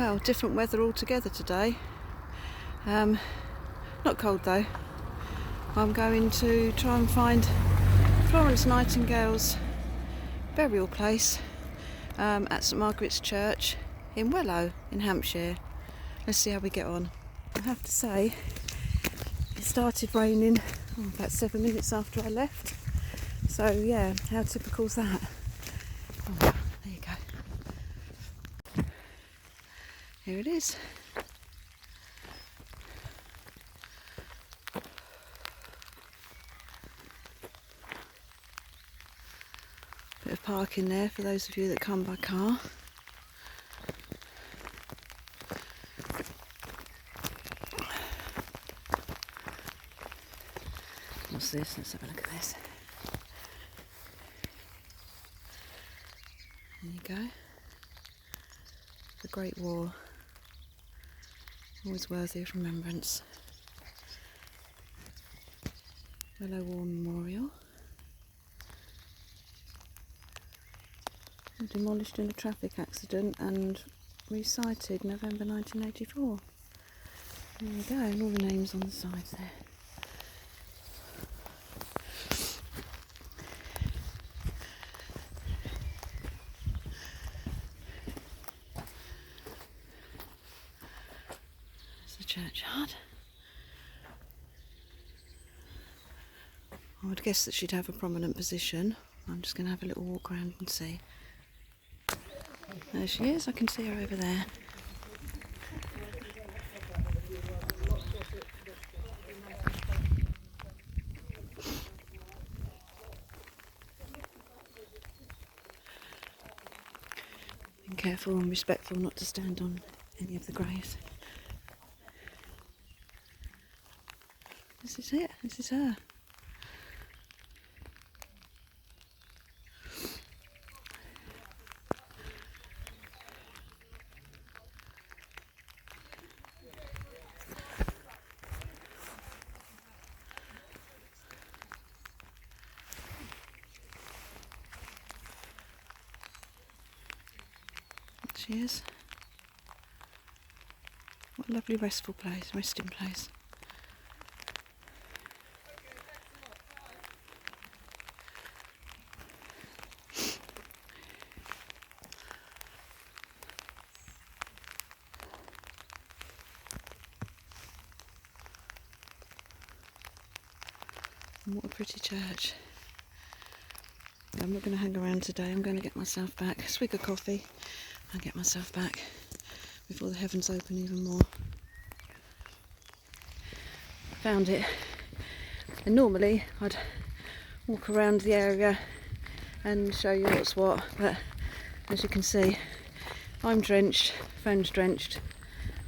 Well, different weather altogether today. Not cold though. I'm going to try and find Florence Nightingale's burial place at St.Margaret's church in Wellow in Hampshire. Let's see how we get on. I have to say, it started raining about 7 minutes after I left. So yeah, how typical is that? Oh, there you go. Here it is. Bit of parking there for those of you that come by car. What's this? Let's have a look at this. There you go. The Great War. Always worthy of remembrance. Wellow War Memorial. Demolished in a traffic accident and recited November 1984. There you go, and all the names on the sides there. There's the churchyard. I would guess that she'd have a prominent position. I'm just going to have a little walk around and see. There she is, I can see her over there. Be careful and respectful not to stand on any of the graves. This is it, this is her. She is. What a lovely restful place, resting place. And what a pretty church. I'm not going to hang around today, I'm going to get myself back, a swig of coffee and get myself back before the heavens open even more. Found it, and normally I'd walk around the area and show you what's what, but as you can see I'm drenched, phone's drenched.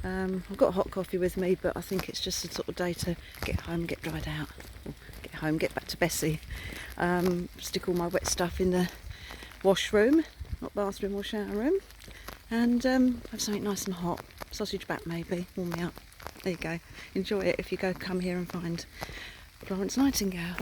I've got hot coffee with me, but I think it's just a sort of day to get home, get dried out, or get home, get back to Bessie, stick all my wet stuff in the washroom, not bathroom or shower room, and have something nice and hot, sausage back maybe, warm me up. There you go, enjoy it if you come here and find Florence Nightingale.